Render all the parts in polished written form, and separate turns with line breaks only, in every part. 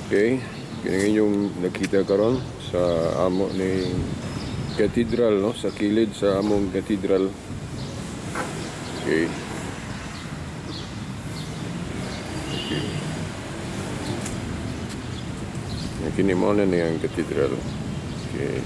Okay, kini yung nakita karon sa amo ni cathedral, no, sa kilid sa among cathedral. Okay. Kini mo na niyang cathedral. Okay.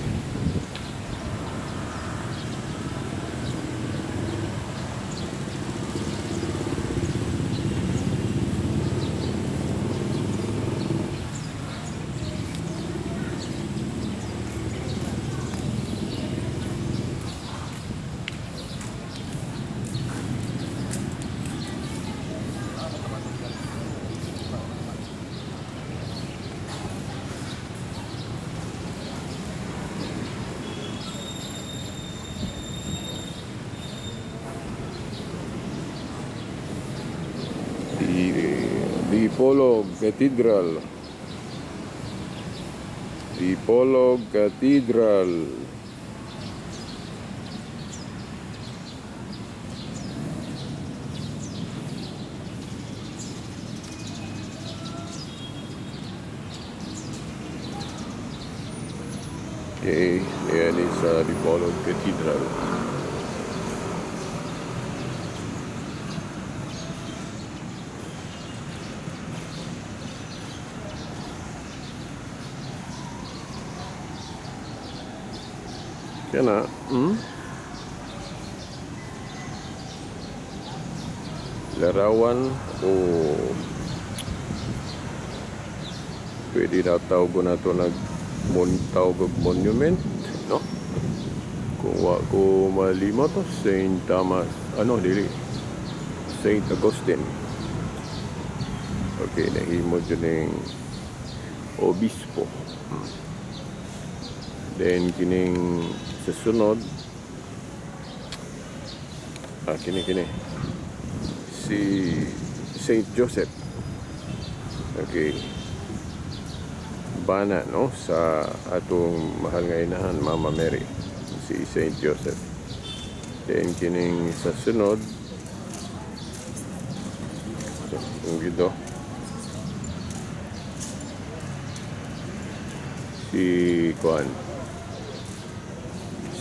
Dipolog Cathedral. Dipolog Cathedral. Okay, yan is Dipolog Cathedral. Yan na. Larawan o pwede na tawag na ito tawag monument, no? Kung ko malimot to, Saint Thomas, Saint Augustine. Okay, nahimo dyan yung obispo. Then kining sa sunod, kini si Saint Joseph. Okay, bana, no, sa atong mahal nga inahan, Mama Mary, si Saint Joseph. Then kining sa sunod, yung gito, si Kuan,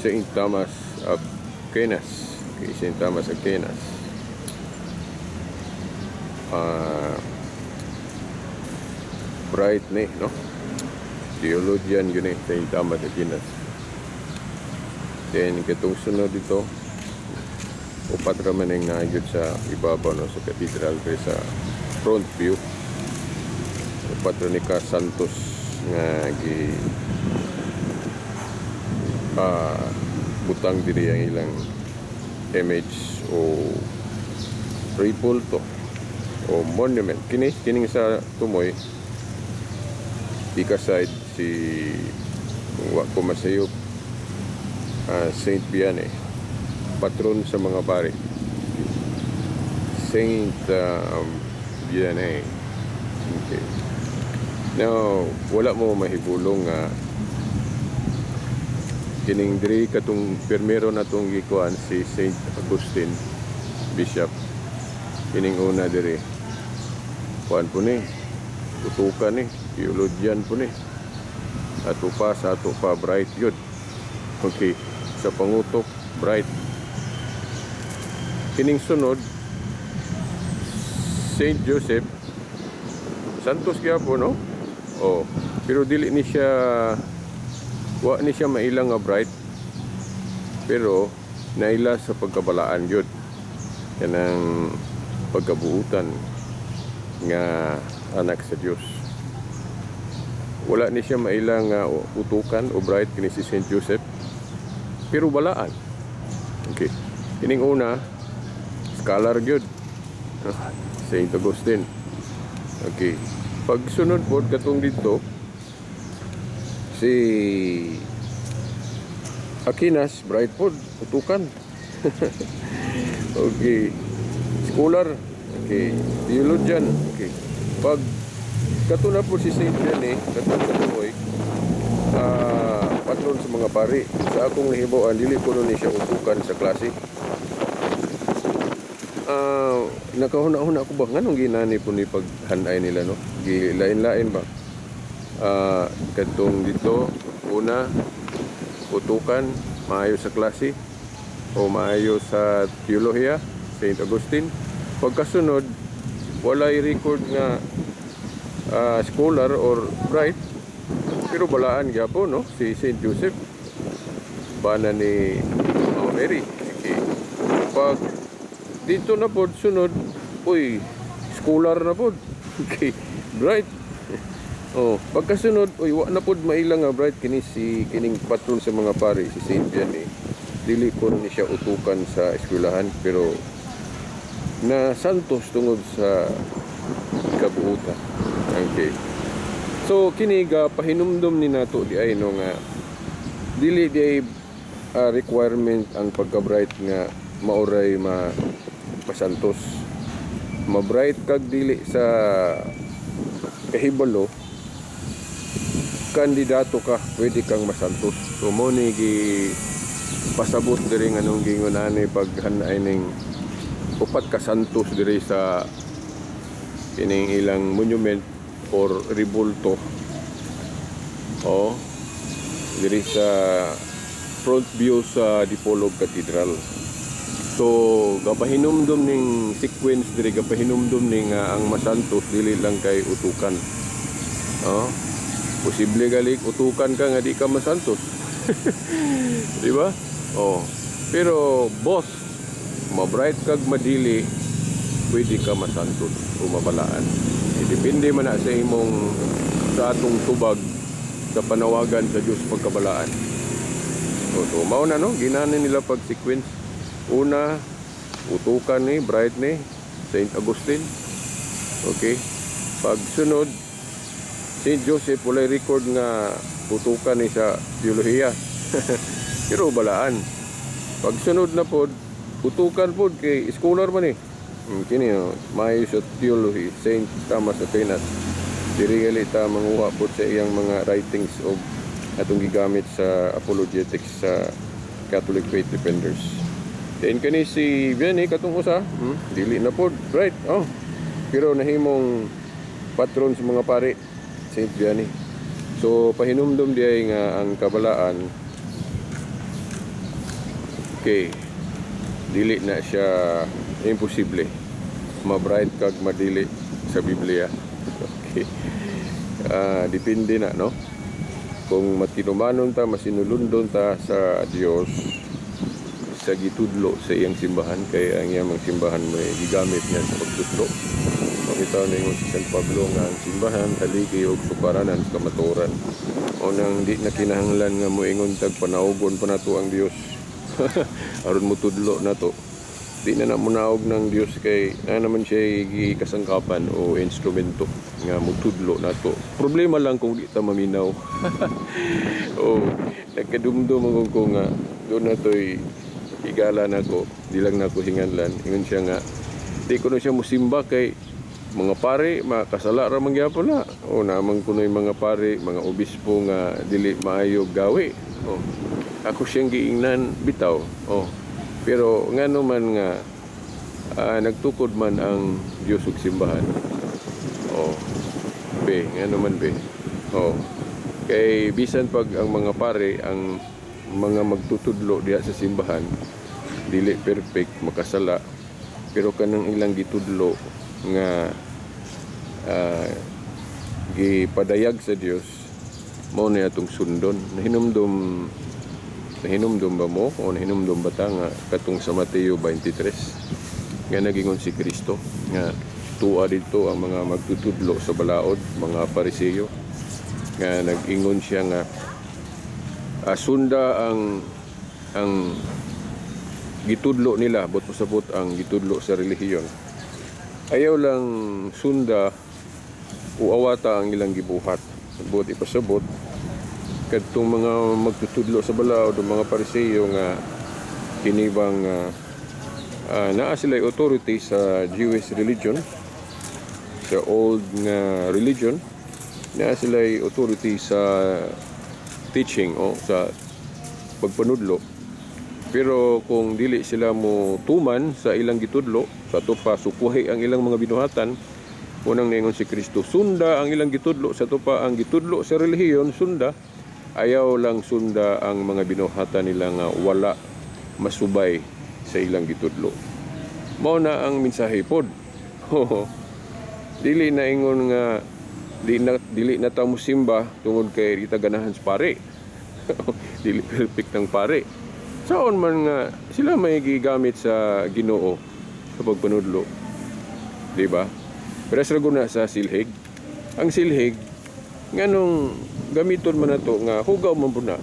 Saint Thomas Aquinas. Okay, Saint Thomas Aquinas. Bright ni, no? Theologian yun, Saint Thomas Aquinas. Then katong sunod dito, upat raman ang naayod sa ibabaw, no, sa cathedral kay sa front view. Upat ra ni ka Santos nga butang diri ang ilang image o repulto o monument. Kining sa tumoy ikaside si wa ko masayop, Saint Vianney, patron sa mga pari. Saint Vianney. Okay. Now, wala mo mahibulong nga kining diri katong permero na tong gikuan si Saint Augustine Bishop. Kining una diri kuan po ni, tutukan ni, theologian po ni, ato pa bright yun. Okay, sa pangutok bright. Kining sunod Saint Joseph Santos gyapon, no? Oh, pero dili ni siya, wa ni siya mailang nga bright, pero naila sa pagkabalaan yun, kanang pagkabuutan nga anak sa Dios. Wala ni siya mailang nga utukan o bright kini si Saint Joseph, pero balaan. Okay, kining una scholar gyud, Saint Augustine. Okay, pagsunod po katong dito si Aquinas, bright po, utukan. Okay, scholar. Okay, theologian. Okay, pag katuna po si Saint Vianney, katuloy patron sa mga pari. Sa akong nahibawan, dili ko nun siya utukan sa klase. Nakahuna-huna ko ba nganong ginani po ni paghanay nila, no? Gilain-lain ba? kadtong dito una utukan maayo sa klase o maayo sa teolohiya St. Augustine. Pagkasunod walay record nga scholar or bright, pero balaan gyapon no si St. Joseph bana ni Mary. Okay. Pag dito na pod sunod, uy, scholar na pod. Okay, bright. Oh, pagkasunod, uy, wa na pod mailang nga bright kining patron sa mga pari si Saint Vianney. Dili ko ni siya utukan sa eskwelahan, pero na santos tungod sa kabuutan. Okay. So kini ga pahinumdom ni nato di ay no nga dili di ay requirement ang pagka-bright nga mauray pasantos. Ma-bright kag dili sa kahibalo, kandidato ka, pwede kang masantos. So mo ni gi pasabot diri nga nung gingunani paghanay ning upat ka santos diri sa kining ilang monument or rebulto. Diri sa front view sa Dipolog Cathedral. So gapahinumdom ning sequence diri, gapahinumdom ning ang masantos dili lang kay utukan. Posible galik utukan ka nga di ka masantos. Di ba? Pero both ma-bright kag madili pwede ka masantos o mabalaan. Depende man na sa imong sa atong tubag sa panawagan sa Dios pagkabalaan. So mao na no, ginana nila pag sequence. Una, utukan ni bright ni St. Augustine. Okay. Pag sunod, St. Joseph walay record nga utukan ni sa teolohiya. Pero balaan. Pag sunod na pod, utukan pod kay scholar man kini maayo sa theology St. Thomas Aquinas. Diri ta manguha pod sa iyang mga writings og atong gigamit sa apologetics sa Catholic Faith Defenders. Then kani si Vianney katong usa, dili na pod bright. Pero nahimong patron sa mga pari St. Vianney. So pahinumdom diay nga ang kabalaan okay, dili na siya imposible ma-bright kag madili sa Biblia. Okay. Depende na no kung matinumanon ta, masinulundon ta sa Dios sa gitudlo sa iyang simbahan, kay ang iyang simbahan may gigamit niya sa pagtudlo. Makita ninyo si San Pablo nga ang simbahan haligi og sukaranan sa kamaturan. O nang di na kinahanglan nga moingon tag panaugon pa nato ang Dios. Aron mo tudlo nato. Di na namunaog ng Dios kay naman siya gikasangkapan o instrumento nga mutudlo nato. Problema lang kung di ta maminaw. Nagkadumdum ko nga doon nato'y igala nako, di lang nako hinganlan. Ingon siya nga di ko na siya musimba kay mga pare makasala ra man gyapon na. Namang kunoy mga pare, mga obispo nga dili maayo gawi. Ako siyang giingnan bitaw. Pero ngano man nga nagtukod man ang Dios ug simbahan. Ngano man be. Kay bisan pag ang mga pare, ang mga magtutudlo diha sa simbahan dili perfect, makasala, pero kanang ilang gitudlo nga gipadayag sa Dios mao na atong sundon. Nahinumdum ba mo o nahinumdum ba ta nga katong sa Mateo 23 nga nagingon si Kristo nga tuwa dito ang mga magtutudlo sa balaod, mga Pariseo, nga nagingon siya nga sunda ang gitudlo nila, but pasabot ang gitudlo sa relihiyon. Ayaw lang sunda o awata ang ilang gibuhat, but ipasabot kadtong mga magtutudlo sa balaod o mga Pariseo nga kinibang naa sila authority sa Jewish religion, sa old nga religion, naa sila authority sa teaching o sa pagpanudlo. Pero kung dili sila mo tuman sa ilang gitudlo, sa to pa sukuhi ang ilang mga binuhatan, Unang ningon si Kristo, sunda ang ilang gitudlo sa tupa, ang gitudlo sa relihiyon, sunda. Ayaw lang sunda ang mga binuhatan nila nga wala masubay sa ilang gitudlo. Mao na ang mensahe pod. Dili na ingon nga dili na ta musimba tungod kay kita ganahan sa pare. Dili perfect ng pare. Saon man nga sila may gigamit sa Ginoo sa pagpanudlo. Di ba? Pero sa guna sa silhig, ang silhig nganong gamiton man nato nga hugaw man pud na.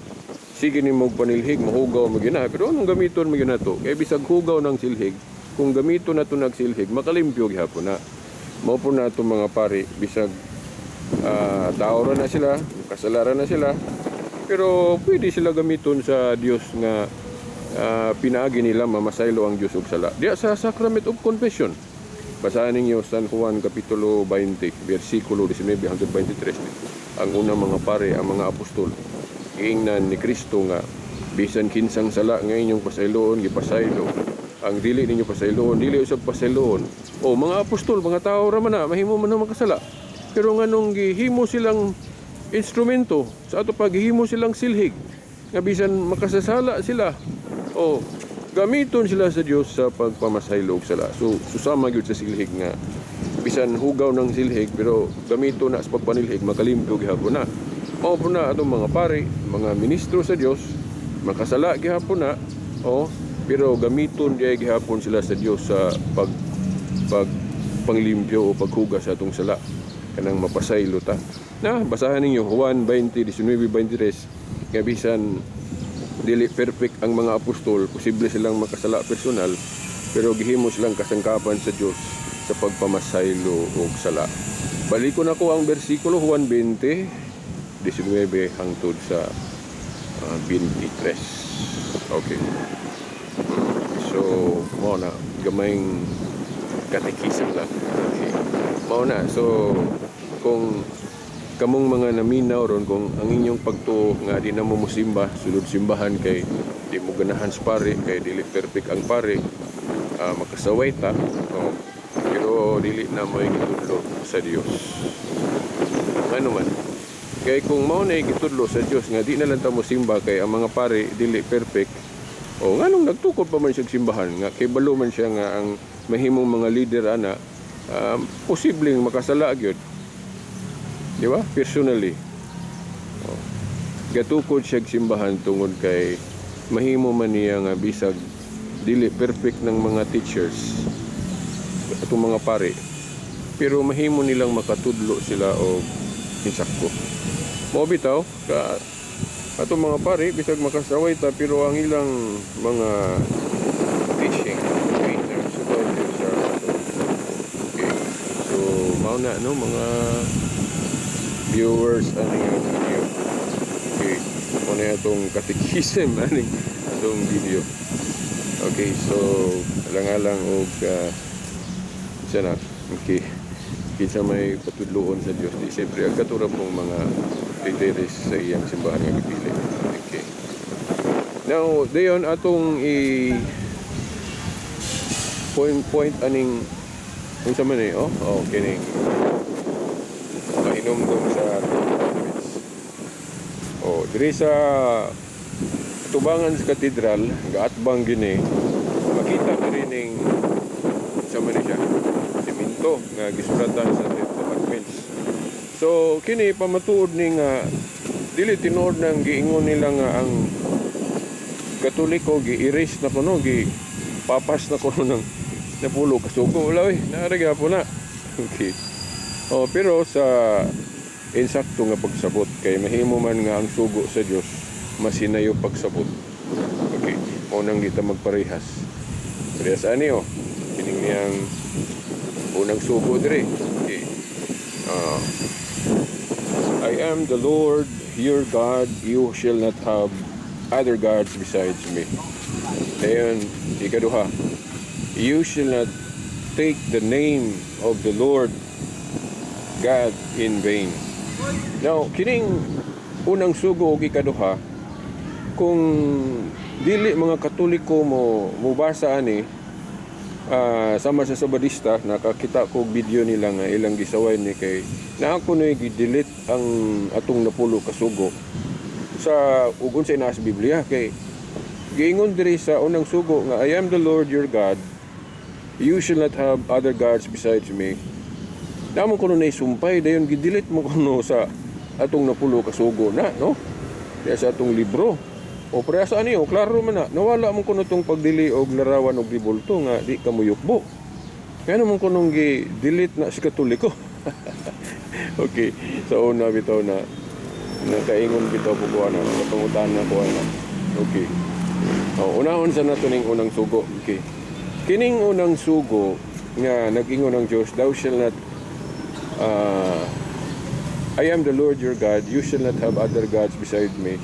Sige nimo panilhig, mahugaw mo gyud na. Pero anong gamiton mo gyud nato? Kay bisag hugaw ng silhig, kung gamiton nato nag silhig, makalimpyo gyapon na. Mao po na itong mga pari, bisag tao ra na sila, kasalaran na sila, pero pwede sila gamiton sa Dios nga pinaagi nila mamasaylo ang Dios og sala. Diya sa Sacrament of Confession. Basahin ninyo San Juan Kapitulo 20, versikulo 19 hanggang 23. Ang unang mga pare, ang mga apostol, giingnan ni Kristo nga bisan kinsang sala nga inyong pasayloon gipasaylo, ang dili ninyo pasayloon dili usab pasayloon. O mga apostol, mga tao ra man na mahimo man na makasala, pero nganong gihimo silang instrumento sa ato paghihimo silang silhig nga bisan makasasala sila, o gamiton sila sa Dios sa pagpamasaylo og sala. So susama gyud sa silhig nga bisan hugaw ng silhig pero gamito na sa pagpanilhig, makalimpyo gihapon na. Mao po na atong mga pari, mga ministro sa Dios, makasala gihapon na, pero gamiton diay gihapon sila sa Dios sa panglimpyo o paghugas sa atong sala kanang mapasaylo ta. Na basahan ninyo Juan 20:19-23 nga bisan dili perfect ang mga apostol, posible silang makasala personal, pero gihimo silang kasangkapan sa Dios sa pagpamasaylo og sala. Balikon ako ang bersikulo Juan 20:19 hangtod sa 23. Okay. So, mao na gamayng katekism lang. Okay. Mao na. So, kung kamong mga naminaw ron, kung ang inyong pagtuo nga di na mo musimba, sulod simbahan kay di mo ganahan sa pare, kay dili perfect ang pare, makasaway ta, pero dili na mo gitudlo sa Dios. Ano man, kay kung mao na gitudlo sa Dios nga di na lang ta musimba kay ang mga pare dili perfect, nganong nagtukod pa man siya simbahan nga kay balo man siya nga ang mahimong mga leader ana, posibleng makasala gyud. Di ba? Personally. Gatukod siya simbahan tungod kay mahimo man niya nga bisag dili perfect ng mga teachers atong mga pare, pero mahimo nilang makatudlo sila og insakto. Mao bitaw ka atong mga pare bisag makasaway ta, pero ang ilang mga teaching trainers supporters are okay. So mao na mga viewers aning video. Okay, muna itong katekism aning itong video. Okay, so alang-alang og siya na. Okay, kinsa may patudloon sa Dios, di siyempre ang katura pong mga líderes sa iyang simbahan nga gipili. Okay, now dayon atong point aning unsa man kining mainumdum sa diri sa tubangan sa katedral gaatbang gini makita ka rin ning sa man siya semento nga gisulatan sa departments. So kini pamatuod ning dili tinuod nang giingon nila nga ang Katoliko gi-erase na kuno, papas na kuno ng napulo kasugo wala naarag po na. Okay. Pero sa insakto nga pagsabot kay mahimo man nga ang sugo sa Dios masinayo pagsabot. Okay, unang kita magparehas. Parehas ani kining niyang unang sugo dire. Okay. I am the Lord your God, you shall not have other gods besides me. Ayan, ikaduha. You shall not take the name of the Lord God in vain. Now, kining unang sugo og ikaduha, kung dili mga Katoliko mo basa ani, sama sa Sabadista, nakakita ko video nila nga ilang gisaway ni kay na ako na i-delete ang atong napulo kasugo sa ugon sa inaas Biblia kay giingon diri sa unang sugo nga I am the Lord your God, you shall not have other gods besides me. Namon kuno nay sumpay dayon gidelete mo kuno sa atong napulo kasugo na no kaya sa atong libro. O parehas ani o klaro man na nawala mo kuno tong pagdili og larawan og ribulto nga di ka muyukbo. Kaya naman kunong gi-delete na si Katoliko. Okay, so una bitaw na nakaingon bitaw po ko na katungutan na ko na. Okay. Unahon sa nato ning unang sugo. Okay. Kining unang sugo nga nag-ingon ang Dios, thou shall not I am the Lord your God, you shall not have other gods besides me.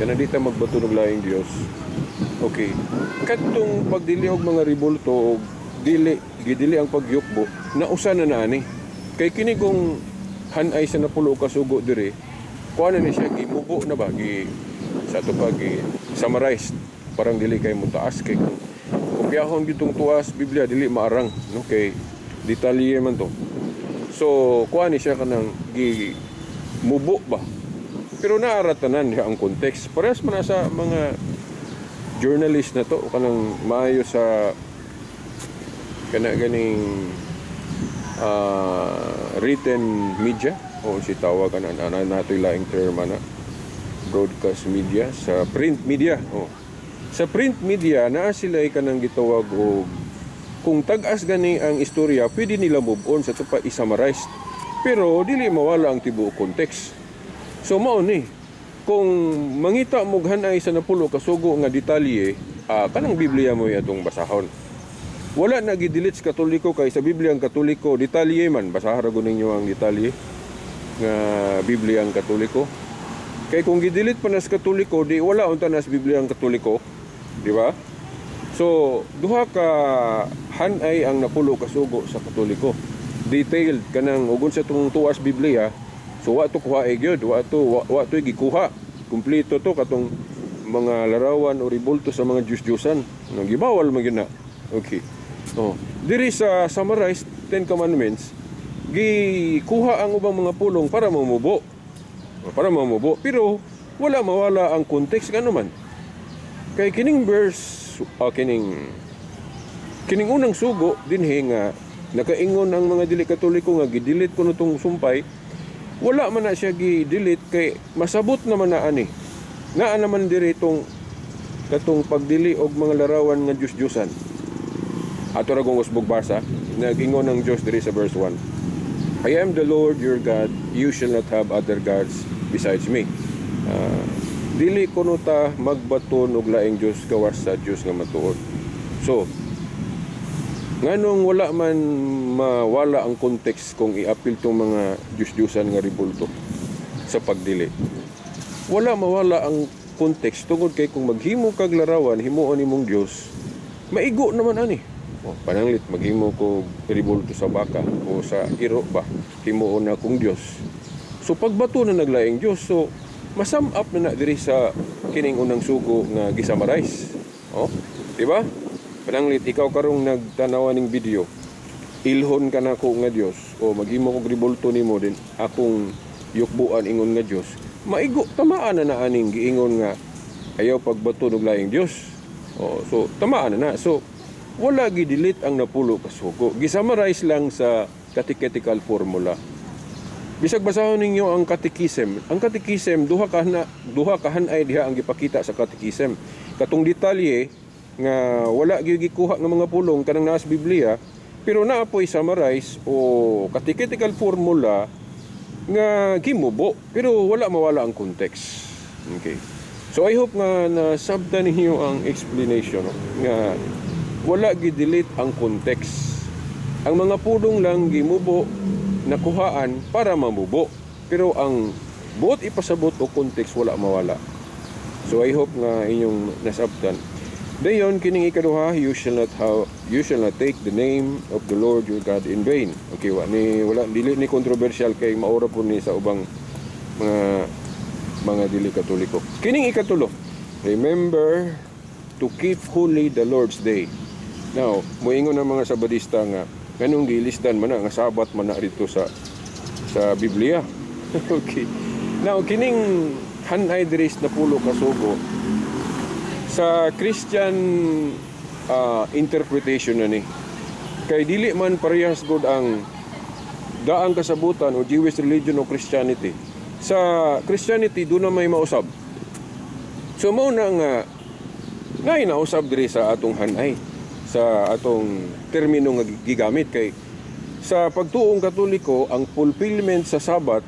Kana di ta magbato ng laing Dios. Okay. Kadtong pagdili og mga ribulto og gidili ang pagyukbo, nausa na ani. Kay kini kung hanay sa napulo ka sugo dire, kuha na ni siya gimubo na ba sa to pag summarize parang dili kay mo taas kay kung biyahon gitong tuas Biblia dili maarang no kay detalye man to. So kuha ni siya kanang mubo ba. Pero naaratanan niya ang context. Parehas man sa mga journalist na to kanang maayo sa ganing written media o si tawag na natoy laing term na broadcast media sa print media. Sa print media naa sila kanang gitawag og kung tag-as gani ang istorya pwede nila move on sa tupa i-summarize. Pero dili mawala ang tibuok context. So mao ni kung mangita mo hanay sa napulo kasugo nga detalye, kanang Biblia mo atong basahon. Wala na gidelete sa Katoliko kay sa Biblia ang Katoliko detalye man basahara gud ninyo ang detalye nga Biblia ang Katoliko. Kay kung gidelete pa na sa Katoliko di wala unta na sa Biblia ang Katoliko, di ba? So duha ka hanay ang napulo kasugo sa Katoliko. Detailed kanang ugon sa tong tuwas Biblia. So wa to kuha gyud, wa to gikuha. Kumpleto to katong mga larawan o ribulto sa mga Diyos-Diyosan. Nang gibawal man gyud na. Okay. Diri sa summarized 10 commandments, gikuha ang ubang mga pulong para mamubo. Pero wala mawala ang context ngano man. Kay kining verse kining unang sugo dinhi nga nakaingon ang mga dili Katoliko nga gidelete kuno tong sumpay. Wala man na siya gi-delete kay masabot naman na ani. Nga naman diri itong katong pagdili og mga larawan nga Diyos-Diyosan. Ato ra kung usbog basa, nag-ingon ng Diyos diri sa verse 1. I am the Lord your God, you shall not have other gods besides me. Dili kuno ta magbaton og laing Diyos gawas sa Diyos nga matuod. So, nganong wala man mawala ang context kung i-appeal tong mga Diyos-Diyusan nga ribulto sa pagdili. Wala mawala ang context tungod kay kung maghimo kag larawan himuon nimong Dios, maigo naman ani. Pananglit maghimo ko ribulto sa baka o sa iro ba, himuon na kong Dios. So pagbato na naglaing Dios, so masam up na diri sa kining unang sugo nga gisummarize. Di ba? Pananglit, ikaw karong nagtanawa ning video, ilhon ka na ko nga Dios o maghimo kog ribulto nimo din akong yukbuan ingon nga Dios, maigo tamaan na aning giingon nga ayaw pagbato og laing Dios. So tamaan na. So wala gi-delete ang napulo kasugo. Gisummarize lang sa catechetical formula. Bisag basahon ninyo ang catechism. Ang catechism duha ka hanay diha ang gipakita sa catechism. Katong detalye nga wala gyud gikuha ng mga pulong kanang naa sa Biblia, pero naa po'y summarize o catechetical formula nga gimubo, pero wala mawala ang context. Okay. So I hope nga nasabtan ninyo ang explanation nga wala gi-delete ang context. Ang mga pulong lang gimubo nakuhaan para mamubo, pero ang buot ipasabot o context wala mawala. So I hope nga inyong nasabtan. Dayon kining ikaduha, you shall not take the name of the Lord your God in vain. Okay, wala dili ni controversial kay maura po ni sa ubang mga dili Katoliko. Kining ikatulo, remember to keep holy the Lord's day. Now, moingon ng mga Sabadista nga kanong gilisdan man na nga Sabat man na dito sa Biblia. Okay. Now, kining hanay diri na pulo ka sugo sa Christian interpretation na ni. Kay dili man parehas gud ang daang kasabutan o Jewish religion o Christianity. Sa Christianity do na may mausab. So mao na nga inausab diri sa atong hanay, sa atong termino nga gigamit kay sa pagtuong Katoliko ang fulfillment sa Sabat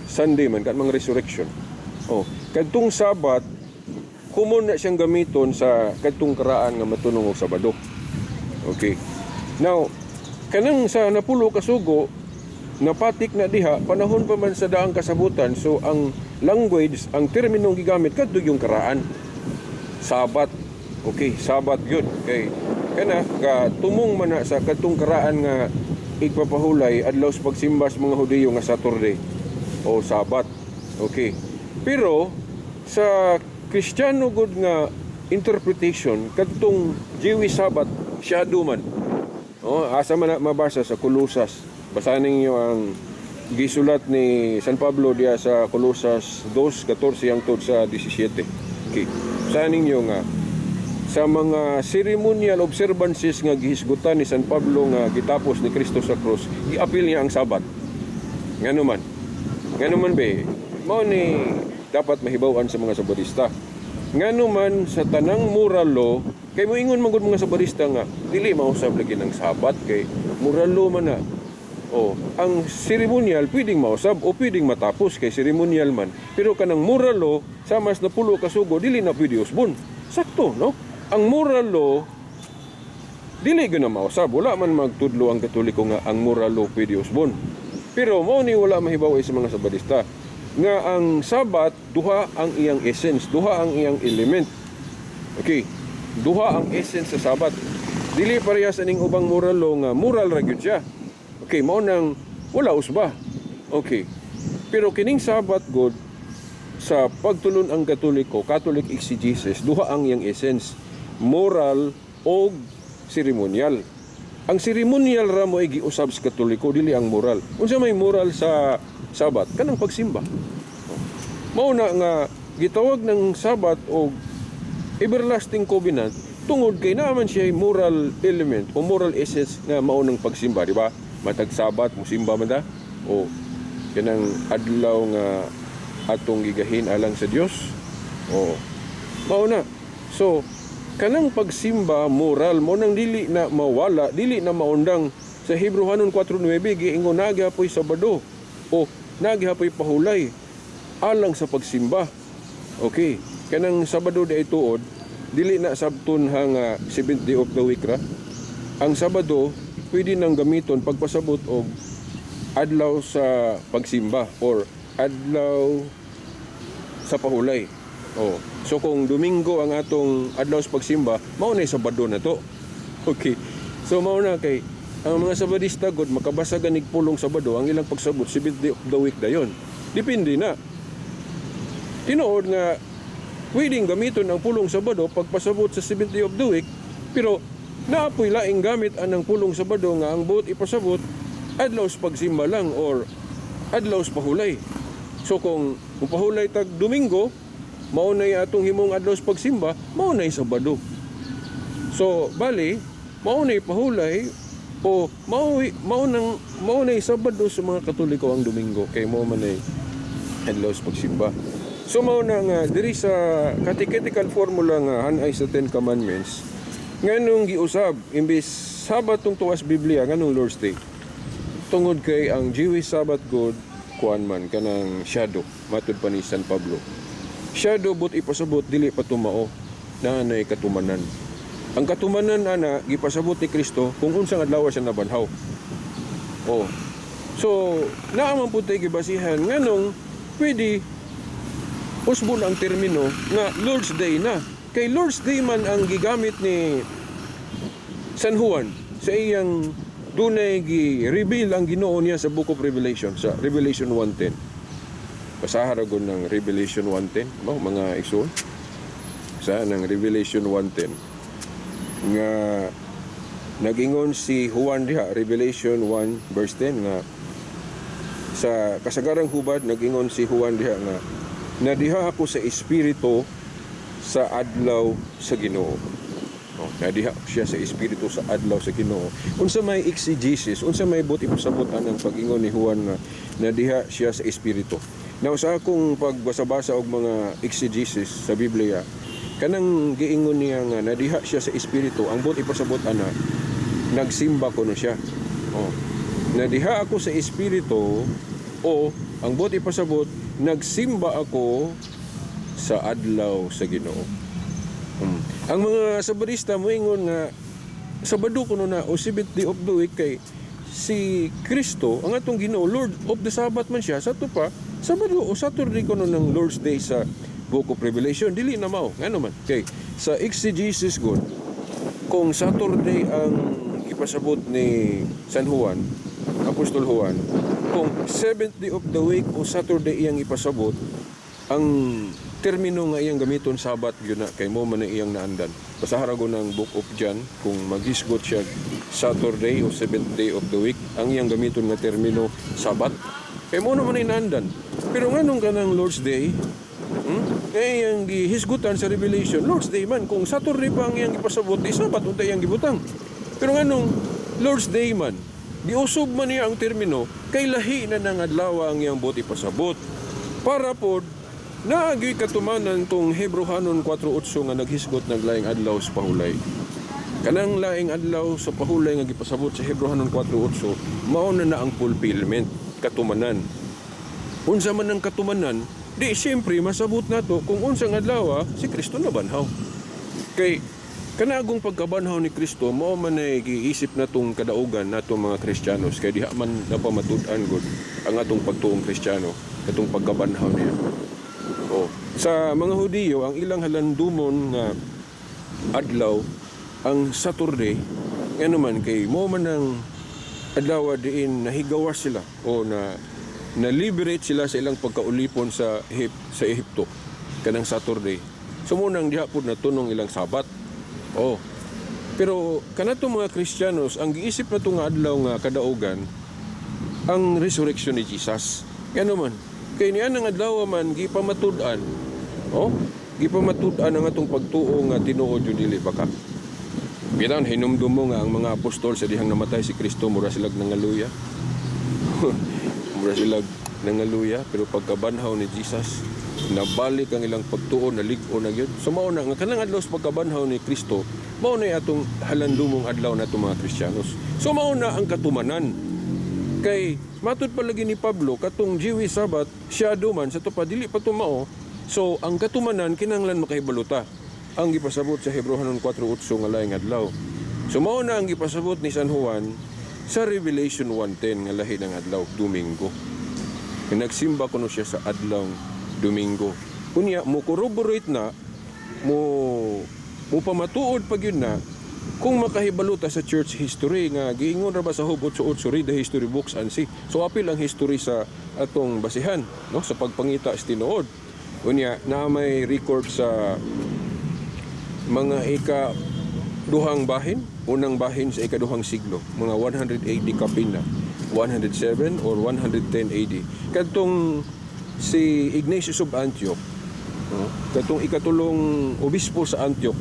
Sunday man kan mga resurrection. Kadtong Sabat common na siyang gamiton sa kadtong karaan nga matunong og Sabado. Okay. Now, kanang sa napulo ka sugo napatik na diha panahon pa man sa daang kasabutan, so ang language, ang terminong gigamit kadto yung karaan. Sabat. Okay, Sabat yun. Okay. Kana ka tumong man na sa kadtong karaan nga igpapahulay adlaw sa pagsimba sa mga Hudiyo nga Saturday o Sabat. Okay. Pero sa Kristiyano gud nga interpretation kadtong Jewish Sabat shadow man. Asa man na mabasa sa Kolosas. Basahin niyo ang gisulat ni San Pablo diya sa Kolosas 2:14 hangtod sa 17. Okay. Basahin niyo nga sa mga ceremonial observances nga gihisgutan ni San Pablo nga gitapos ni Kristo sa krus, giapil niya ang Sabat. Ngano man be, mao ni dapat mahibaw-an sa mga Sabadista. Ngano man sa tanang moral law, kay moingon man gud mga Sabadista nga dili mausab lagi ng Sabat kay moral law man na. Ang ceremonial pwedeng mausab o pwedeng matapos kay ceremonial man. Pero kanang moral law, sa mas na pulo ka sugo, dili na pwede usbon. Sakto, no? Ang moral law, dili gana mausab. Wala man magtudlo ang Katoliko nga ang moral law pwede usbon. Pero mo ni wala mahibaw sa mga Sabadista nga ang Sabat, duha ang iyang essence, duha ang iyang element. Okay, duha ang essence sa Sabat. Dili parehas aning ubang moral law nga moral ra gyud siya. Okay, mao nang wala usba. Okay. Pero kining Sabat God sa pagtulon ang Katoliko, Catholic exegesis, duha ang iyang essence, moral o ceremonial. Ang ceremonial ra mo ay giusab sa Katoliko, dili ang moral. Unsa may moral sa Sabat? Kanang pagsimba. Mao na nga gitawag ng Sabat o everlasting covenant tungod kay naman siya moral element o moral essence nga mao nang pagsimba, di ba? Matag Sabat musimba man ta o kanang adlaw nga atong gigahin alang sa Dios. Mao na. So kanang pagsimba moral mo nang dili na mawala, dili na maundang sa Hebrehanon 4:9 giingon nagapoy Sabado o nagapoy pahulay alang sa pagsimba. Okay, kanang Sabado day tuod dili na sabton hanga 7th day of the week ra. Ang Sabado pwede nang gamiton pagpasabot og adlaw sa pagsimba or adlaw sa pahulay. So kung Domingo ang atong adlaw sa pagsimba, mao na Sabado na to. Okay. So mao na kay ang mga Sabadista god makabasa ganig pulong Sabado ang ilang pagsabot 7th day of the week dayon. Depende na. Tinuod nga pwedeng gamiton ang pulong Sabado pagpasabot sa 7th day of the week, pero naapoy laing gamit anang pulong Sabado nga ang buot ipasabot adlaw sa pagsimba lang or adlaw sa pahulay. So kung pahulay tag Domingo, mao nay atong himong adlaw sa pagsimba, mao nay Sabado. So bali, mao nay pahulay o mao nay Sabado sa mga Katoliko ang Domingo kay mao man nay adlaw sa pagsimba. So mao na nga diri sa catechetical formula nga hanay sa 10 Commandments, nganong giusab imbis Sabat tong tuwas Biblia nganong Lord's Day. Tungod kay ang Jewish Sabbath God kuan man kanang shadow matud pa ni San Pablo. Shadow but ipasabot dili pa tumao na nay katumanan. Ang katumanan ana gipasabot ni Kristo kung unsang adlaw siya nabanhaw. So naaman pud tay gibasihan nganong pwede usbon ang termino nga Lord's Day na. Kay Lord's Day man ang gigamit ni San Juan sa iyang dunay gi-reveal ang Ginoo niya sa Book of Revelation, sa Revelation 1:10. Basahan ra gud ng Revelation 1:10, mga igsoon. Sa ng Revelation 1:10 nga
Nagingon si Juan diha, Revelation 1 verse 10 nga sa kasagarang hubad nagingon si Juan diha nga nadiha ako sa espiritu sa adlaw sa Ginoo. Oh, nadiha siya sa espiritu sa adlaw sa Ginoo. Unsa may exegesis, unsa may buti pasabutan ang pag-ingon ni Juan nga nadiha siya sa espiritu. Now sa akong pagbasa-basa og mga exegesis sa Biblia, kanang giingon niya nga nadiha siya sa espiritu, ang buti pasabot ana nagsimba ko na siya. Oh, nadiha ako sa espiritu o ang buti pasabot nagsimba ako sa adlaw sa Ginoo. Ang mga Sabadista moingon nga Sabado kuno na o seventh day of the week kay si Kristo ang atong Ginoo Lord of the Sabbath man siya sa pa Sabado o Saturday kuno ng Lord's Day sa Book of Revelation dili na mao ngano man kay sa exegesis god kung Saturday ang ipasabot ni San Juan Apostol Juan kung seventh day of the week o Saturday iyang ipasabot ang termino nga iyang gamiton Sabat yun na kay mo man iyang naandan. Basahara ko ng Book of John kung maghisgot siya Saturday o seventh day of the week ang iyang gamiton nga termino Sabat kay mo naman naandan. Pero nganong kanang Lord's Day kay iyang gihisgutan sa Revelation Lord's Day man kung Saturday pa ang iyang ipasabot di Sabat unta iyang gibutang. Pero nganong Lord's Day man giusog man niya ang termino kay lahi na nang adlaw ang iyang buti pasabot para pod naagi katumanan tong Hebrehanon 4:8 nga naghisgot naglaing adlaw sa pahulay. Kanang laing adlaw sa pahulay nga gipasabot sa Hebrehanon 4:8 mao na ang fulfillment, katumanan. Unsa man ang katumanan, di siyempre masabot nato kung unsang adlaw si Kristo na banhaw. Kay kanagong pagkabanhaw ni Kristo mao man ay giisip natong kadaugan natong mga Kristiyanos kay diha man napamatud-an gud ang atong pagtuong Kristiyano katong pagkabanhaw niya. Oh, sa mga Hudiyo ang ilang halandumon nga adlaw ang Saturday ano man kay mo man ang adlaw diin nahigawas sila o na-liberate sila sa ilang pagkaulipon sa Ehipto kanang Saturday. So munang diha pud natunong ilang Sabat. Oh. Pero kanatong mga Kristiyanos ang giisip nato nga adlaw nga kadaugan ang resurrection ni Jesus. Ano man kay niya nga adlaw man gipamatud-an. Oh, gipamatud-an ang atong pagtuo nga tinuod jud dili baka. Bitan hinumdum mo nga ang mga apostol sa dihang namatay si Kristo mura silag nangaluya. Mura silag nangaluya pero pagkabanhaw ni Jesus nabalik ang ilang pagtuo nalig-o na gyud. So mao na nga kanang adlaw sa pagkabanhaw ni Kristo mao na atong halandumong adlaw nato mga Kristiyanos. So mao na ang katumanan. Kay matud palagi ni Pablo katong Jewish Sabbath siya duman sa tupa dili pa tumao. So ang katumanan kinahanglan makahibaluta ang gipasabot sa Hebrehanon 4:8 nga laing adlaw. So mao na ang gipasabot ni San Juan sa Revelation 1:10 nga lahi ng adlaw Domingo. Nagsimba kuno siya sa adlaw Domingo. Kunya mo corroborate na mo pamatuod pag yun na kung makahibaluta sa church history nga giingon ra ba sa Hub 8:8 read the history books and see. So apil ang history sa atong basihan no sa pagpangita sa tinuod. Unya na may record sa mga ika-duhang bahin, unang bahin sa ika-duhang siglo, mga 100 AD kapin na, 107 or 110 AD. Kadtong si Ignatius of Antioch, no? Kadtong ikatulong obispo sa Antioch,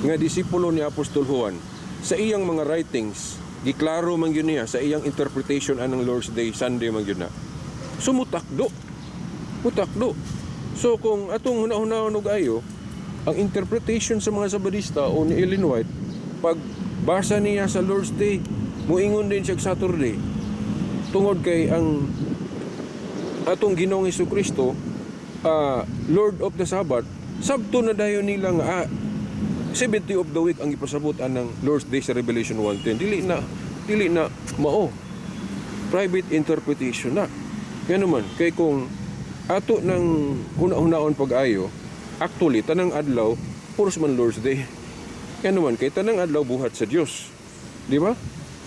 nga disipulo ni Apostol Juan, sa iyang mga writings, giklaro man yun niya, sa iyang interpretation anang Lord's Day, Sunday man yun na. So mutakdo. So kung atong hunahunahon og ayo, ang interpretation sa mga Sabadista o ni Ellen White, pag basa niya sa Lord's Day, muingon din siya Saturday. Tungod kay ang atong Ginoong Hesukristo, Lord of the Sabbath, sabto na dayon nila nga 70 of the week ang ipasabot ng Lord's Day sa Revelation 1:10. Dili na mao. Private interpretation na. Yan naman, kay kung ato ng huna-hunaon pag-ayo, actually, tanang adlaw, puros man Lord's Day. Yan naman, kay tanang adlaw buhat sa Diyos. Di ba?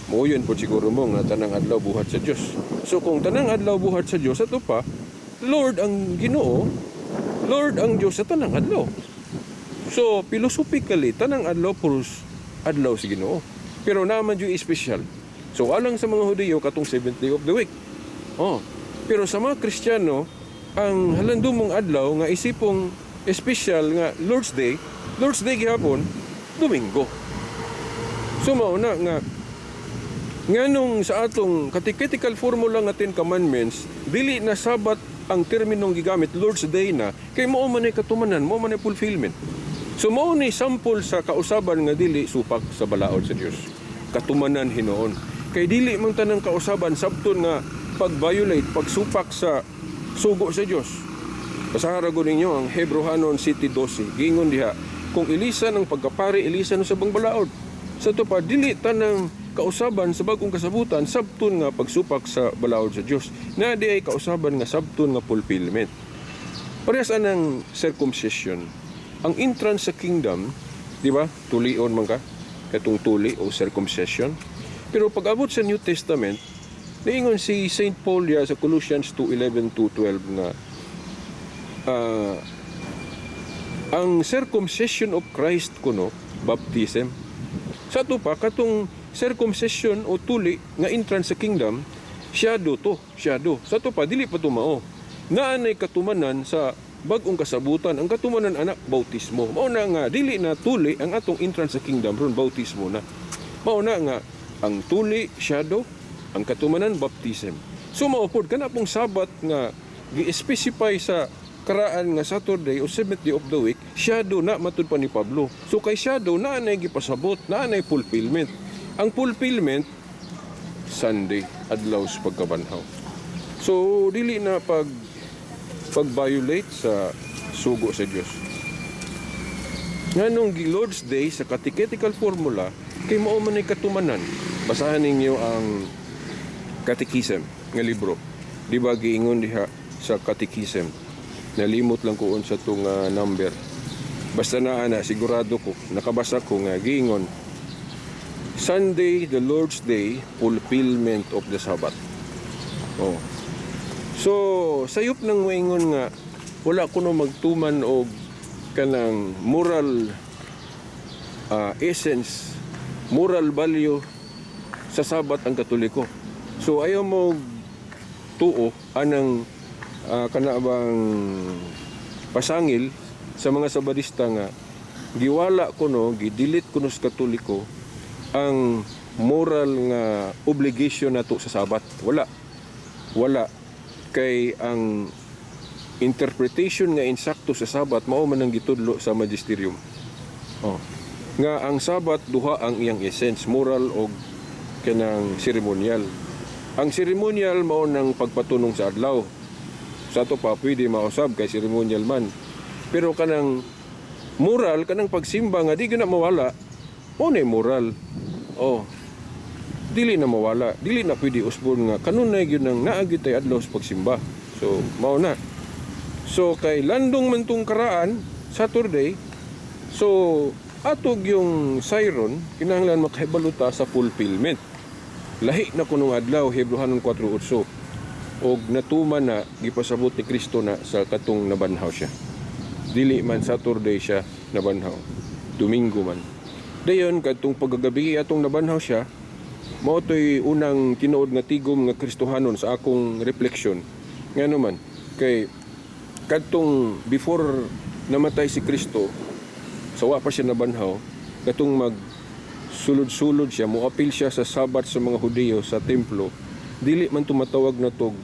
Mo yun po siguro mo nga tanang adlaw buhat sa Diyos. So kung tanang adlaw buhat sa Diyos, ato pa, Lord ang Ginoo, Lord ang Diyos sa tanang adlaw. So, philosophically, tanang adlaw puros adlaw si Ginoo. Pero naman yung special. So alang sa mga Hudiyo katong 7th day of the week. Pero sa mga Kristiyano, ang halandumong adlaw nga isipong special nga Lord's Day gihapon Domingo. So mao na nga nganong sa atong catechetical formula nga 10 commandments, dili na Sabat ang terminong gigamit, Lord's Day na, kay mao man ay katumanan, mao man ay fulfillment. So mao ni sample sa kausaban nga dili supak sa balaod sa Dios. Katumanan hinoon. Kay dili man tanang kausaban sabton nga pag-violate, pagsupak sa sugo sa Dios. Basahan ra gud ninyo ang Hebrehanon 7:12. Gingon diha, kung ilisan ang pagkapari, ilisan sa bang balaod. Sa to pa dili tanang kausaban sa bagong kasabutan sabton nga pagsupak sa balaod sa Dios. Na di ay kausaban nga sabton nga fulfillment. Parehas anang circumcision. Ang entrance sa kingdom, di ba? Tulion man ka, katong tuli o circumcision. Pero pag abot sa New Testament, naingon si St. Paul ya sa Colossians 2:11-12 nga ang circumcision of Christ kuno baptism. Sa to pa katong circumcision o tuli nga entrance sa kingdom, shadow. Sa to pa dili pa tumao. Naanay katumanan sa bagong kasabutan, ang katumanan anak bautismo. Mao na nga dili na tuli ang atong entrance sa kingdom ron bautismo na. Mao na nga ang tuli shadow, ang katumanan baptism. So mao pod kana pong Sabat nga gi-specify sa karaan nga Saturday o 7th day of the week, shadow na matud pa ni Pablo. So kay shadow na anay gipasabot, na anay fulfillment. Ang fulfillment Sunday, adlaw sa pagkabanhaw. So dili na pag-violate sa sugo sa Dios. Nganong Lord's Day sa catechetical formula kay mao man ay katumanan. Basahan ninyo ang Catechism nga libro. Di ba giingon diha sa Catechism? Nalimot lang ko sa itong number. Basta na sigurado ko, nakabasa ko nga giingon, Sunday, the Lord's Day, fulfillment of the Sabbath. So, sayop nang moingon nga, wala ko no magtuman og kanang moral essence, moral value sa Sabat ang Katoliko. So, ayaw mo tuo anang kanabang pasangil sa mga Sabadista nga giwala ko no, gidilit ko no sa Katoliko ang moral nga obligation nato sa Sabat. Wala. Kay ang interpretation nga insakto sa Sabat mao man ang gitudlo sa magisterium. Nga ang Sabat duha ang iyang essence, moral o kanang ceremonial. Ang ceremonial mao nang pagpatunong sa adlaw. Sa to pa pwede mausab kay ceremonial man. Pero kanang moral, kanang pagsimba nga di na mawala, o na moral. Dili na mawala, dili na pwede usbon nga kanunay gyud nang naagi tay adlaw sa pagsimba. So mao na. So kay landong man tong karaan Saturday, so atog yung siron kinahanglan makahibaluta sa fulfillment. Lahi na kunong adlaw Hebrehanon 4:8. Og natuman na gipasabot ni Kristo na sa katong nabanhaw siya. Dili man Saturday siya nabanhaw, Domingo man. Dayon katong paggagabi atong nabanhaw siya, mao toy unang tinuod nga tigom nga Kristohanon sa akong reflection. Ngano man kay katong before namatay si Kristo, sawa pa siya nabanhaw, katong sulod-sulod siya, moapil siya sa Sabat sa mga Hudiyo sa templo, dili man tumatawag na tog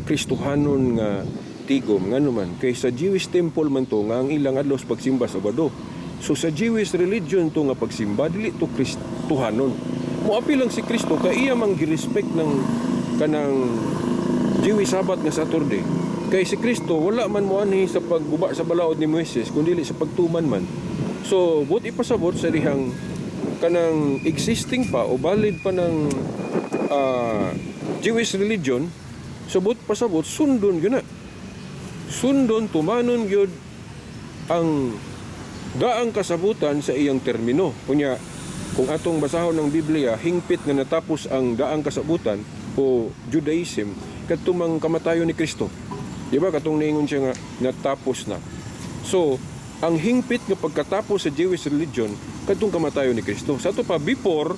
Kristohanon nga tigom. Ngano man kay sa Jewish temple man to nga ang ilang adlaw sa pagsimba Sabado. So sa Jewish religion to nga pagsimba dili to Kristohanon. Moapil lang si Kristo kay iya mang girespect ng kanang Jewish Sabbath nga Saturday. Kay si Kristo wala man moanhi sa pagguba sa balaod ni Moises kundi sa pagtuman man. So but ipasabot sa dihang kanang existing pa o valid pa ng Jewish religion, sabot pasabot sundon gyud na. Sundon tumanon gyud ang daang kasabutan sa iyang termino. Kunya kung atong basahon ng Biblia, hingpit nga natapos ang daang kasabutan o Judaism kadtong kamatayon ni Kristo. Di ba katong niingon siya nga natapos na. So ang hingpit nga pagkatapos sa Jewish religion kadtong kamatayon ni Kristo. Sa to pa before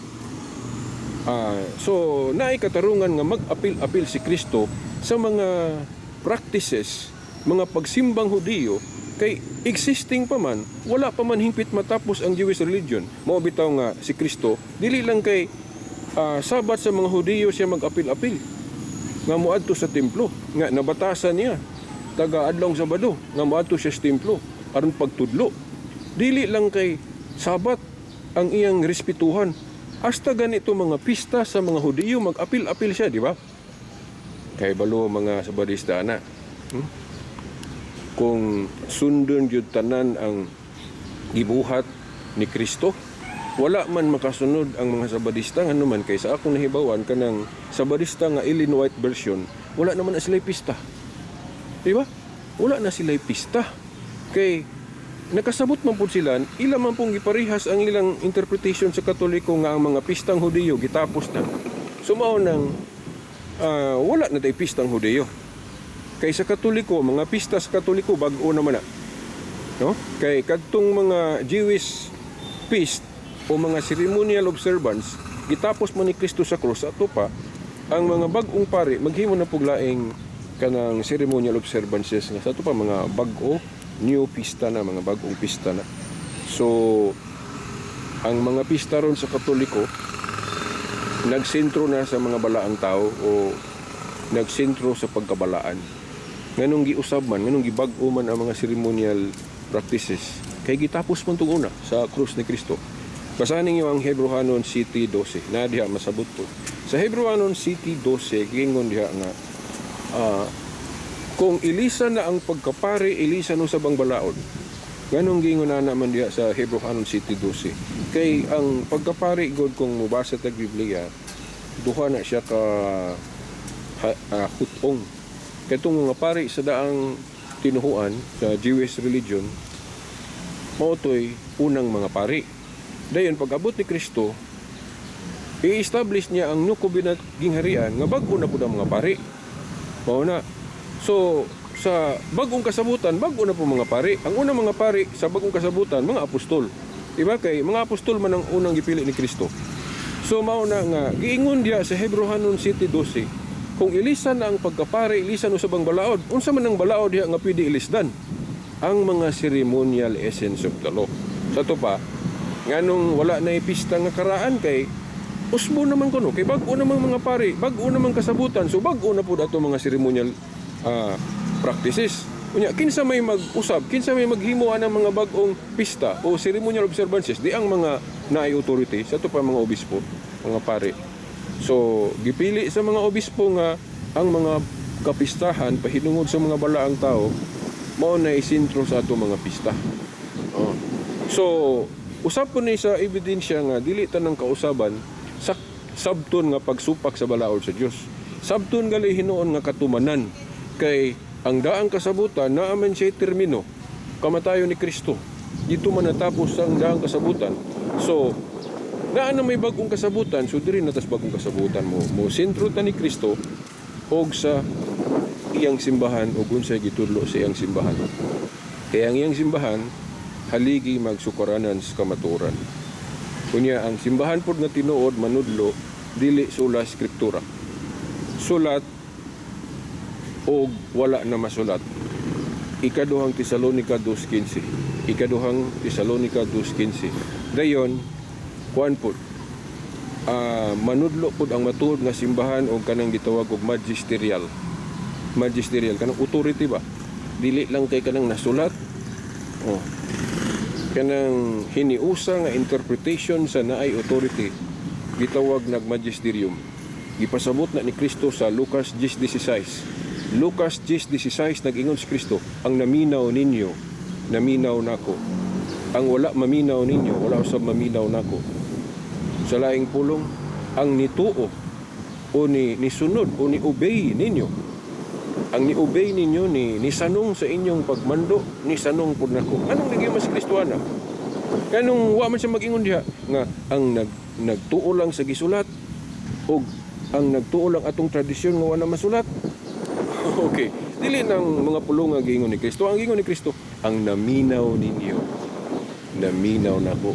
so naay katarungan nga mag-apil-apil si Kristo sa mga practices, mga pagsimbang Hudiyo kay existing pa man, wala pa man hingpit matapos ang Jewish religion. Mao bitaw nga si Kristo dili lang kay sabat sa mga Hudiyo siya mag-apil-apil nga moadto sa templo, nga nabatasan niya taga adlong Sabado nga moadto siya sa templo aron pagtudlo. Dili lang kay sabat ang iyang respetuhan, hasta ganito mga pista sa mga Hudiyo mag-apil-apil siya, di ba? Kay balo mga Sabadista na. Kung sundon gyud tanan ang gibuhat ni Kristo, wala man makasunod ang mga Sabadista ngano man kay sa akong nahibawan kanang Sabadista nga Ellen White version, wala naman na sila'y pista. Di ba? Wala na sila'y pista. Kay nakasabot man po sila, ila man pong giparihas ang ilang interpretation sa Katoliko nga ang mga pistang Hudiyo gitapos na. Sumao nang wala na tayo pistang Hudiyo. Kay sa Katoliko, mga pista sa Katoliko bag-o naman na. No? Kay kadtong mga Jewish feast o mga ceremonial observance gitapos man ni Kristo sa krus, ato pa ang mga bag-ong pari maghimo na puglaing kanang ceremonial observances nga sa ato pa mga bag-o new pista na, mga bagong pista na. So, ang mga pista ron sa Katoliko, nagsentro na sa mga balaang tao o nagsentro sa pagkabalaan. Nganong giusab man, nganong gibag-o man ang mga ceremonial practices, kay gitapos man itong una sa krus ni Kristo. Basahin niyo ang Hebrewanon City 12, na diha masabot po. Sa Hebrewanon City 12, gingon diha nga, kung ilisa na ang pagkapari, ilisa no sa bang balaod. Ganong gingon na naman diha sa Hebrewanon City 12. Kay ang pagkapari god kung mubasa tag Biblia, duha na siya ka hutong. Kay itong mga pari sa daang tinuhuan sa Jewish religion, mautoy unang mga pari. Dayon pag-abot ni Kristo, i-establish niya ang new covenant gingharian nga bag-o na pud ang mga pari. Mao na. So, sa bagong kasabutan, bago na po mga pari. Ang unang mga pari sa bagong kasabutan, mga apostol. Diba? Kay mga apostol man ang unang gipili ni Kristo. So, mao na nga, giingon diya sa Hebrewanon City 12, kung ilisan na ang pagkapari, ilisan no sa bang balaod, unsa man ang balaod diya nga pwede ilisdan? Ang mga ceremonial essence of the law. Sa to pa, nganong wala na ipista nga karaan kay usbo naman kuno, kay bago naman mga pari, bago naman kasabutan, so bago na po dato mga ceremonial practices. Unya, kinsa may mag-usab, kinsa may maghimo ng mga bagong pista o ceremonial observances, di ang mga naay authority, sa to pa mga obispo, mga pari. So, gipili sa mga obispo nga ang mga kapistahan pahinungod sa mga balaang tao, mao na isintro sa ato mga pista. So, usab ko ni sa ebidensya nga dili tanang kausaban sa sabton nga pagsupak sa balaod sa Dios. Sabton gali hinuon nga katumanan. Kay ang daang kasabutan naaman siya termino, kamatayon ni Kristo. Dito man natapos ang daang kasabutan. So, naa na may bagong kasabutan, so diri natas bagong kasabutan mo sentro ta ni Kristo og sa iyang simbahan og unsay gitudlo sa iyang simbahan. Kaya ang iyang simbahan haligi magsukaranan sa kamaturan. Kunya ang simbahan pod nga tinuod manudlo dili sula skriptura. Sulat o wala na masulat. Ikaduhang Tesalonica 2:15. Ikaduhang Tesalonica 2:15. Dayon, kuan pod, manudlo pod ang matuod nga simbahan o kanang gitawag og magisterial. Magisterial, kanang authority ba? Dili lang kay kanang nasulat. Kanang hiniusa nga interpretation sa naay authority, gitawag nag magisterium. Gipasabot na ni Kristo sa Lucas 10:16. Lucas 10:16 nag-ingon si Kristo, ang naminaw ninyo, naminaw nako. Ang wala maminaw ninyo, wala usab maminaw nako. Sa laing pulong, ang nituo o ni sunod o ni obey ninyo. Ang ni obey ninyo ni sanong sa inyong pagmando, ni sanong pud nako. Anong naging mas Kristoana? Kanong wa man siya mag-ingon diha nga ang nagtuo lang sa gisulat o ang nagtuo lang atong tradisyon nga wala masulat. Okay, dili nang mga pulong nga gingon ni Kristo. Ang gingon ni Kristo, ang naminaw ninyo, naminaw nako.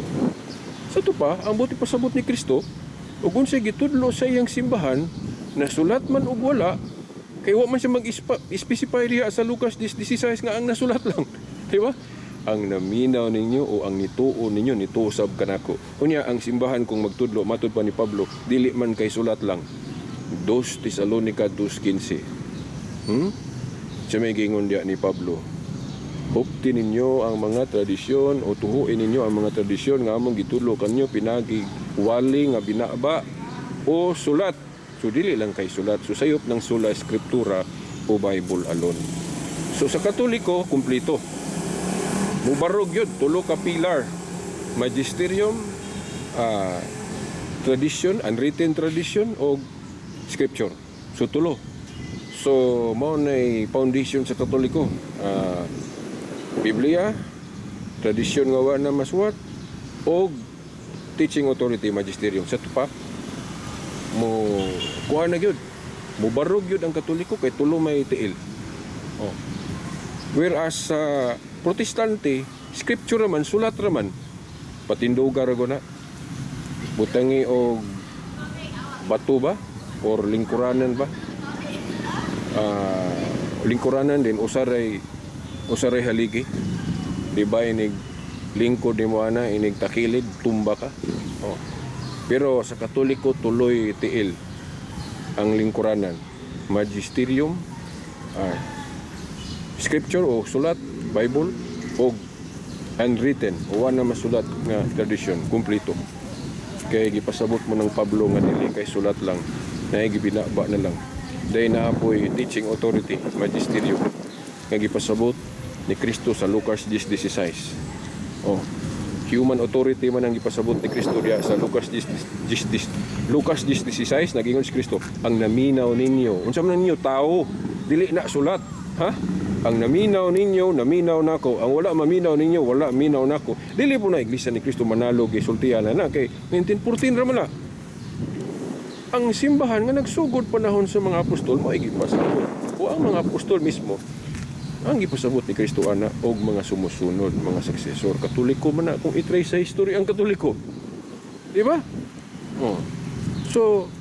Sa to pa, ang buti pasabot ni Kristo, ug unsay gitudlo sa iyang simbahan na sulat man ug wala, kay wa man siya mag-specify diha sa Lucas 10:16 nga ang nasulat lang. Di ba? Ang naminaw ninyo o ang nituo ninyo nitusab kanako. Unya ang simbahan kung magtudlo matud pa ni Pablo, dili man kay sulat lang. 2 Tesalonica 2:15. Siya may gingon diya ni Pablo. Hupti ninyo ang mga tradisyon o tuhuin ninyo ang mga tradisyon nga among gitudlo kanyo pinagi wali nga binaba o sulat. So dili lang kay sulat. So sayop ng sola eskriptura o Bible alone. So sa Katoliko, kumplito. Mubarog yun, tulo ka pilar. Magisterium, tradition, unwritten tradition o scripture. So tulo. So mao nay foundation sa Katoliko. Biblia, tradisyon nga wa na maswat o teaching authority, magisterium. Sa tupa mo kuha na gyud. Mubarog yun ang Katoliko kay tulo may tiil. Oh. Whereas sa Protestante, scripture raman, sulat raman, patinduga ra na. Butangi og bato ba or lingkuranan ba? Lingkuranan din usaray haligi. Di ba inig lingkod ni mo ana, inig takilid, tumba ka. Oh. Pero sa Katoliko tuloy tiil ang lingkuranan, magisterium, scripture o sulat, Bible o unwritten o wala masulat nga tradition, kumplito. Kaya gipasabot mo ng Pablo nga dili kay sulat lang, na gibinaba na lang. Dahil na apoy teaching authority, magisterium, nga gipasabot ni Kristo sa Lucas 10:16. Oh, human authority man ang gipasabot ni Kristo diya sa Lucas 10:16. Nagingon si Kristo, ang naminaw ninyo. Unsa man ninyo tao, dili na sulat, ha? Ang naminaw ninyo, naminaw nako. Ang wala maminaw ninyo, wala minaw nako. Dili po na iglesia ni Kristo manalog isultihan na kay 1914 ra man na. Ang simbahan nga nagsugod panahon sa mga apostol mao gipasabot. O ang mga apostol mismo ang gipasabot ni Kristo ana og mga sumusunod, mga successor. Katoliko man na kung i-trace sa history ang Katoliko. Di ba? Oh. So,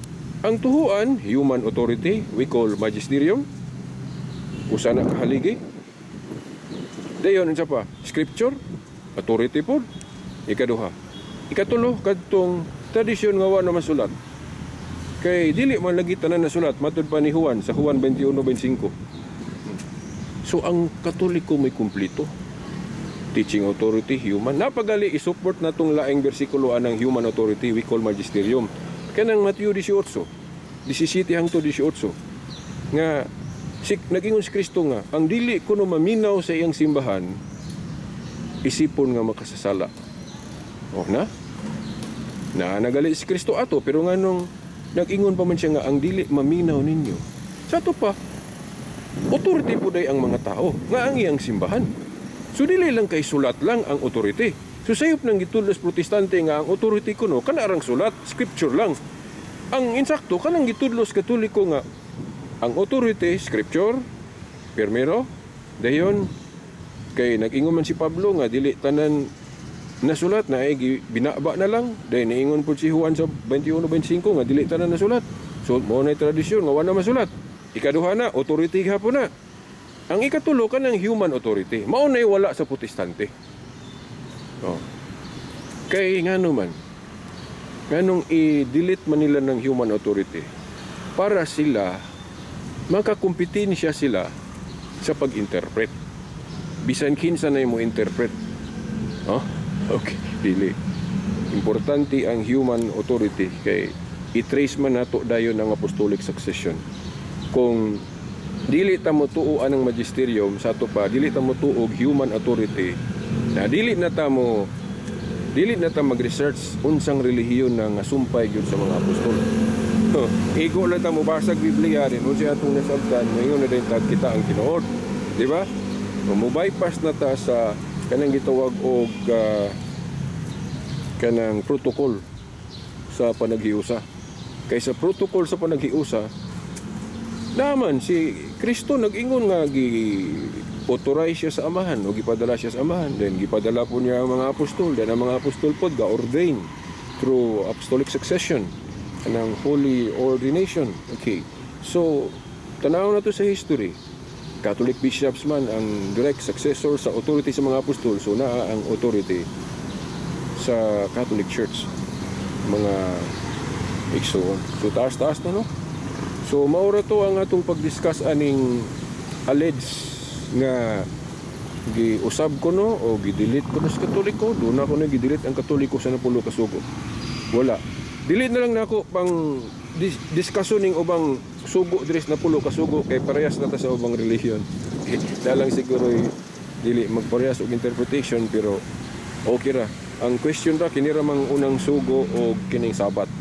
ang tuhuan, human authority, we call magisterium. Usa na kahaligi. Dayon unsa pa? Scripture, authority po. Ikaduha. Ikatulo kadtong tradisyon nga wa na masulat. Kay dili man lagi tanan na sulat matud pa ni Juan sa Juan 21:25. So ang Katoliko may kumplito. Teaching authority, human. Napagali i-support natong laing bersikulo anang human authority we call magisterium. Kanang Mateo 18, 17 hangtod 18 nga nagingon si Kristo nga ang dili kuno maminaw sa iyang simbahan isipon nga makasasala. Oh na nagali si Kristo ato pero nganong nag-ingon pa man siya nga ang dili maminaw ninyo. Sa to pa authority po day ang mga tao nga ang iyang simbahan. So dili lang kay sulat lang ang authority. So sayop nang gitudlos protestante nga ang authority kuno kana arang sulat, scripture lang. Ang insakto kanang gitudlos Katoliko nga ang authority, scripture, primero, dayon kay nag-ingon man si Pablo nga dili tanan nasulat na ay binaba na lang. Dayon niingon po si Juan sa 21:25 nga dili tanan nasulat. So mo na tradisyon nga wala masulat. Ikaduha na, authority hapon na. Ang ikatulo kanang human authority. Mao nay wala sa protestante. Oh. Kay ngano man nganong i-delete man nila ng human authority para sila makakumpetensya sila sa pag-interpret. Bisan kinsa na mo interpret. Oh? Okay, dili. Importante ang human authority kay i-trace man nato dayon ang apostolic succession. Kung dili ta mo tuoan ang magisterium sa ato pa, dili ta mo tuog human authority, na dili na ta mag-research unsang relihiyon nga sumpay gyud sa mga apostol. Igo lang ta mo basag Biblia rin unsa atong nasabtan ngayon na din kita ang tinuod, di ba? Mo bypass na ta sa kanang gitawag og kanang protocol sa panaghiusa. Kaysa protocol sa panaghiusa naman si Kristo nag-ingon nga gi-authorize siya sa amahan o gipadala siya sa amahan, then gipadala po niya ang mga apostol, then ang mga apostol pod ga-ordain through apostolic succession ng holy ordination. Okay. So, tanaw na to sa history. Catholic bishops man ang direct successor sa authority sa mga apostol. So, naa ang authority sa Catholic Church. Mga igsoon. So, taas-taas na, no? So, maura to ang atong pag-discuss aning alleged nga giusab ko no o gidelete ko no sa Katoliko. Doon ako na gidelete ang Katoliko sa napulo ka sugo. Wala. Delete na lang nako pang diskusyon ning ubang sugo diri sa napulo ka sugo kay parehas na ta sa ubang relihiyon. Dalang siguro dili magparehas og interpretation pero okay ra. Ang question ra kini ra mang unang sugo o kining Sabat.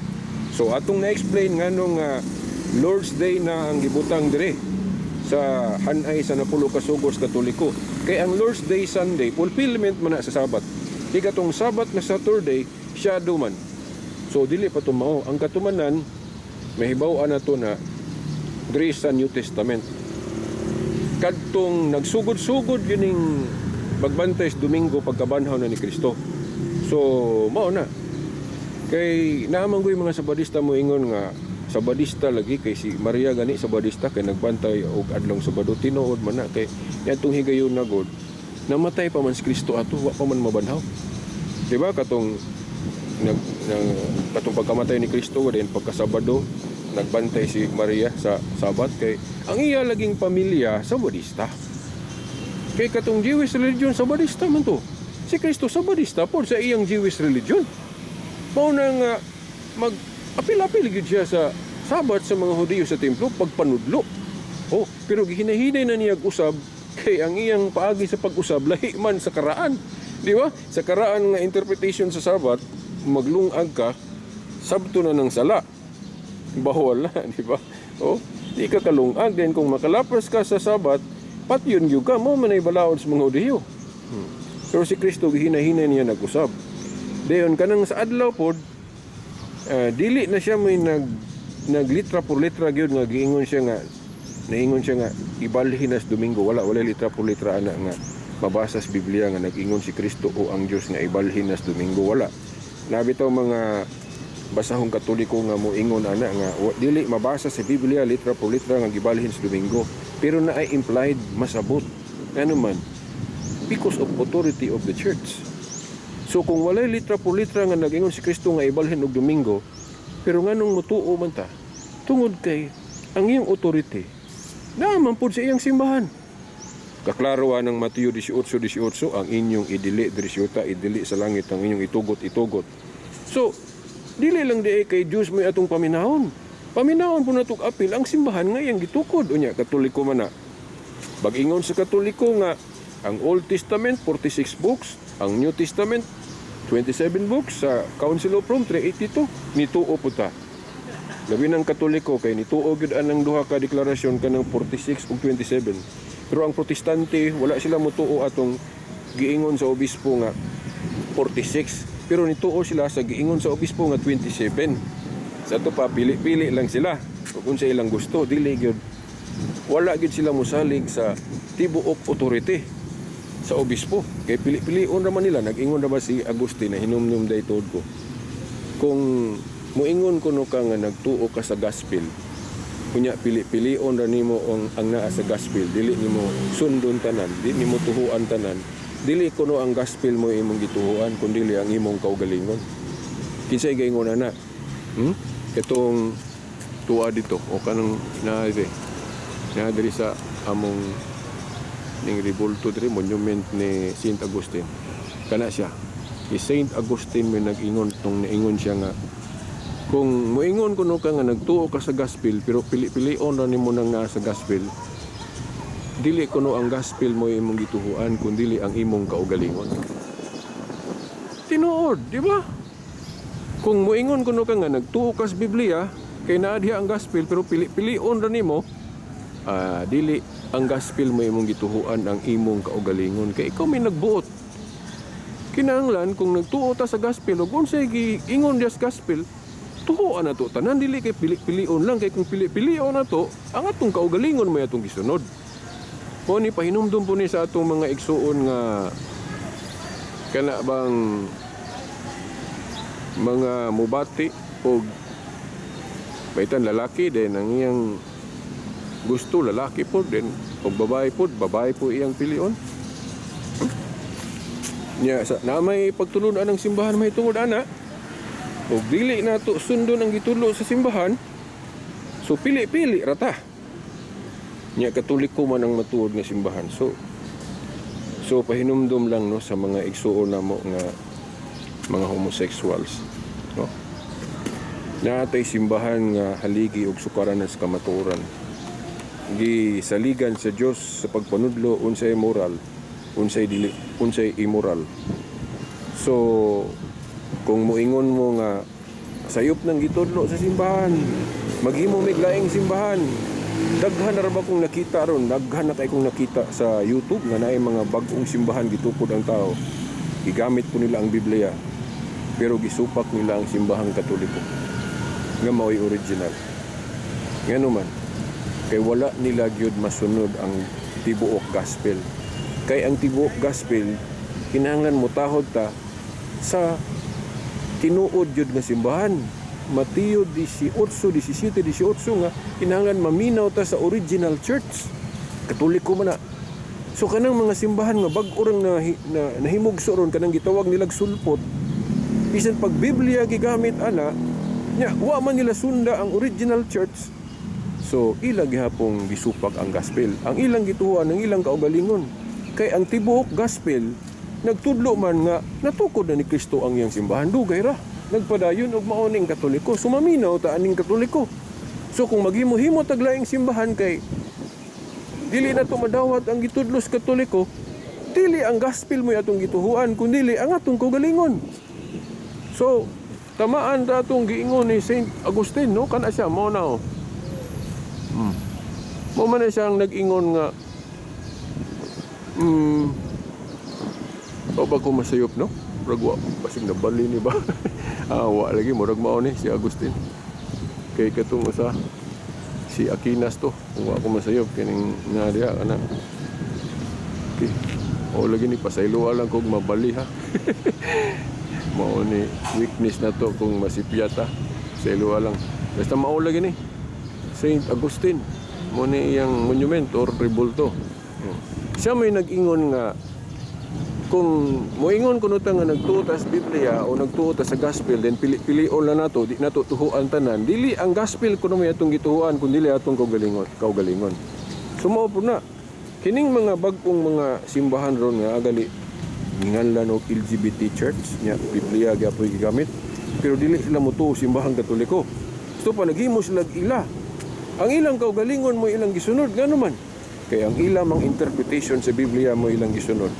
So atong na-explain nganong Lord's Day na ang gibutang dire sa hanay sa napulo ka sugo sa Katoliko. Kay ang Lord's Day Sunday fulfillment man na sa Sabat. Kay katong Sabat na Saturday shadow man. So dili pa tumao ang katumanan mahibaw-an nato na diri sa New Testament. Kadtong nagsugod-sugod gining pagbantay sa Domingo pagkabanhaw na ni Kristo. So mao na. Kay naamang mga Sabadista mo ingon nga Sabadista lagi kay si Maria gani Sabadista kay nagbantay og adlong Sabado tinuod man na kay yatong higayon na God namatay pa man si Kristo ato wa pa man mabanhaw. Di ba katong katong pagkamatay ni Kristo din pagkasabado nagbantay si Maria sa Sabat kay ang iya laging pamilya Sabadista. Kay katong Jewish religion Sabadista man to. Si Kristo Sabadista po sa iyang Jewish religion. Mao na nga mag-apil-apil gid siya sa Sabat sa mga Hudiyo sa templo pagpanudlo. Oh, pero gihinahinay na niya usab kay ang iyang paagi sa pag-usab lahi man sa karaan. Di ba? Sa karaan nga interpretation sa Sabat, maglungag ka sabto na ng sala. Bawal na, di ba? Oh, di ka kalungag din kung makalapas ka sa Sabat, patyon gyud ka mo manay balaod sa mga Hudiyo. Pero si Kristo gihinahinay niya nag-usab. Dayon kanang sa adlaw pod dili na siya may naglitra por litra gyud nga giingon siya nga naingon siya nga ibalhin nas Domingo wala litra por litra ana nga mabasa sa Biblia nga nag-ingon si Kristo o ang Dios nga ibalhin nas Domingo wala. Nabitaw mga basahong Katoliko nga moingon ana nga dili mabasa sa Biblia litra por litra nga gibalhin sa Domingo pero naay implied masabot. Ano man? Because of authority of the church. So kung walay litra por litra nga nag-ingon si Kristo nga ibalhin og Domingo, pero nganong mutuo man ta tungod kay ang iyong authority naman pud sa iyang simbahan. Kaklaro ng Mateo 18:18 ang inyong idili diri syuta idili sa langit ang inyong itugot. So dili lang di kay Dios may atong paminahon. Paminahon po natuk apil ang simbahan nga iyang gitukod unya Katoliko man na. Bag-ingon sa Katoliko nga ang Old Testament 46 books, ang New Testament 27 books sa Council of Rome 382 nituo po ta. Labi ng Katoliko kay nituo gyud anang duha ka deklarasyon kanang 46 ug 27. Pero ang Protestante wala sila motuo atong giingon sa obispo nga 46. Pero nituo sila sa giingon sa obispo nga 27. Sa to pa pili-pili lang sila kung sa ilang gusto dili gyud wala gyud sila mosalig sa tibuok authority sa obispo. Kay pili-pilion raman nila. Nag-ingon na ba si Agustin na hinumnum day tod ko. Kung muingon ko no ka nga nagtuo ka sa gospel, kunya pili-pilion ra nimo ang naa sa gospel. Dili nimo sundon tanan, dili nimo tuhuan tanan. Dili kuno ang gospel mo imong gituhuan, kundi ang imong kaugalingon. Kinsay gaingon ana? Katong tuwa dito o kanang na diri sa among ning ribulto diri monument ni Saint Agustin kana siya si Saint Agustin may nag-ingon tong naingon siya nga kung moingon kuno ka nga nagtuo ka sa gospel pero pili-pilion ra nimo nang sa gospel dili kuno ang gospel mo imong gituhuan kundi ang imong kaugalingon tinuod di ba kung moingon kuno ka nga nagtuo ka sa Biblia kay naa diha ang gospel pero pili-pilion ra nimo dili ang gospel mo imong gituhuan ang imong kaugalingon kay ikaw may nagbuot kinahanglan kung nagtuo ta sa gospel ug unsay giingon diya sa gospel tuhuan nato tanan dili kay pili-pilion lang kay kung pili-pilion nato ang atong kaugalingon may atong gisunod mo ni pahinumdum po ni sa atong mga igsuon nga kana bang
mga mubati o baitan lalaki din ang iyang gusto lalaki po din o babae po iyang pilion. Nya sa na may pagtulunan ng simbahan may tungod ana o dili nato sundon ang gitulo sa simbahan, so pili-pili rata. Nya Katoliko man ang matuod nga simbahan. So pahinumdom lang no sa mga igsuon namo nga mga homosexuals, no? Natay simbahan nga haligi og sukaran sa kamatuoran. Gisaligan sa Dios sa pagpanudlo unsay moral, unsay dili, unsay immoral. So kung moingon mo nga sayop nang gitudlo sa simbahan, maghimo mig laing simbahan. Daghan na ra ba kong nakita ron, daghan na kay kong nakita sa YouTube nga naay mga bag-ong simbahan gitukod ang tao. Gigamit po nila ang Biblia, pero gisupak nila ang simbahang Katoliko nga mao'y original. Ngano man, kay wala nila gyud masunod ang tibuok gospel. Kay ang tibuok gospel kinahanglan motahod ta sa tinuod gyud nga simbahan. Mateo 18:17-18 nga kinahanglan maminaw ta sa original church. Katoliko man na. So kanang mga simbahan nga bag-o rang nahimugso ron kanang gitawag nilag sulpot. Bisan pag Biblia gigamit ana, nya wa man nila sunda ang original church. So ila gihapong gisupak ang gospel. Ang ilang gituhuan ang ilang kaugalingon. Kay ang tibuok gospel nagtudlo man nga natukod na ni Kristo ang iyang simbahan, dugay ra. Nagpadayon og maoning Katoliko, sumaminaw ta aning Katoliko. So kung maghimo-himo taglaing simbahan kay dili na to madawat ang gitudlo sa Katoliko, dili ang gospel mo atong gituhuan kundi ang atong kaugalingon. So tamaan ta atong giingon ni Saint Agustin, no? Kana siya mao na oh. Mo man siyang nag-ingon nga o ba ko masayop, no? Ragwa basig na bali ni ba? Wa lagi murag mao ni si Agustin. Kay katong usa si Aquinas to, kung wa ko masayop kining nga diha ana. Okay. O lagi ni pasaylo lang kog mabali ha. Mao ni weakness na to kung masipyat ha. Saylo lang. Basta mao lagi ni Saint Agustin. Mo ni iyang monument or rebulto. Siya may nag-ingon nga kung moingon kuno ta nga nagtuo ta sa Biblia o nagtuo ta sa gospel, then pili-pilion lang nato, di nato tuhuan tanan. Dili ang gospel kuno may atong gituhuan kundi dili atong kaugalingon. So mao po na kining mga bag-ong mga simbahan ron nga agali nginganlan og LGBT church nya Biblia gyapon gigamit, pero dili sila motuo simbahang Katoliko. So panaghimo sila ila. Ang ilang kaugalingon mo ilang gisunod ngano man. Kay ang ilang mang interpretation sa Biblia mo ilang gisunod.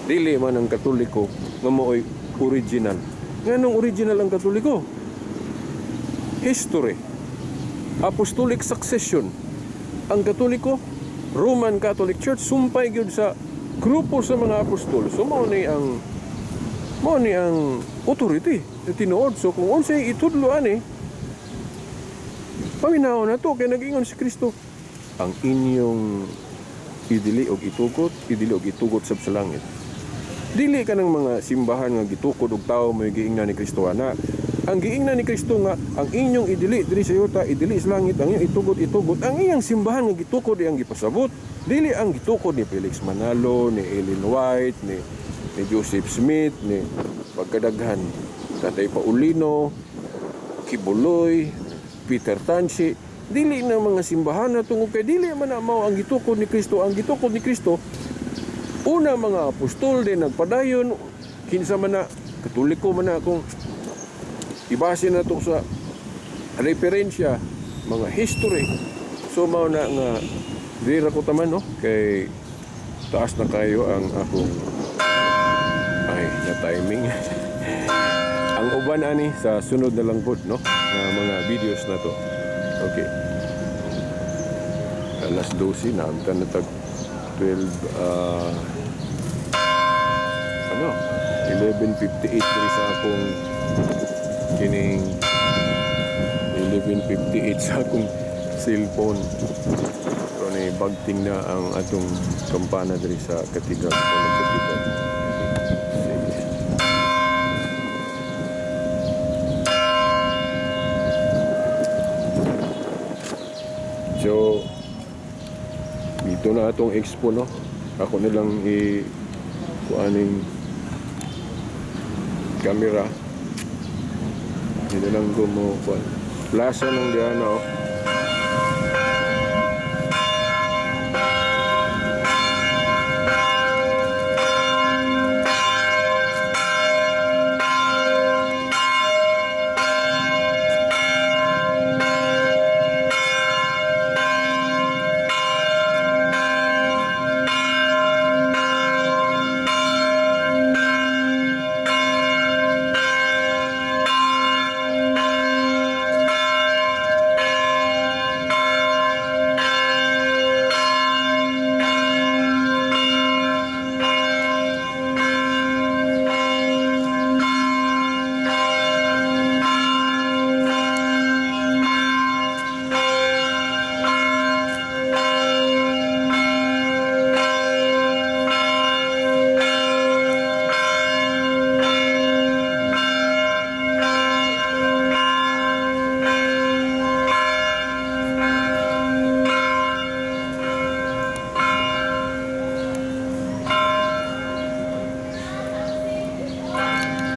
Dili man ang Katoliko nga mo'y original. Nganong original ang Katoliko? History. Apostolic succession. Ang Katoliko, Roman Catholic Church, sumpay gyud sa grupo sa mga apostol. So mao ni ang authority na tinuod. So kung unsay itudlo ani, paminaw na to kay nag-ingon si Kristo. Ang inyong idili og itugot sa langit. Dili ka ng mga simbahan nga gitukod og tao may giingnan ni Kristo ana. Ang giingnan ni Kristo nga ang inyong idili diri sa yuta, idili sa langit, ang inyong itugot. Ang iyang simbahan nga gitukod iyang gipasabot. Dili ang gitukod ni Felix Manalo, ni Ellen White, ni Joseph Smith, ni pagkadaghan Tatay Paulino, Kibuloy, Peter Tansi. Dili na mga simbahan na tungod kay dili man na mao ang gitukod ni Kristo. Ang gitukod ni Kristo una mga apostol din nagpadayon kinsa man na Katoliko man na kung ibase na to sa referensya mga history. So mao na nga dira ko taman no kay taas na kayo ang akong na timing. Ang uban ani sa sunod na lang pod no mga videos na to. Okay. Alas 12 na amtan na tag 12 11:58 diri sa akong kining 11:58 sa akong cellphone. So ni bagting na ang atong kampana diri sa Katedral sa Kapitan. So, dito na atong expo, no? Ako nilang kuaning camera. Hindi na lang ko mo kuan. Plaza ng Diana, oh.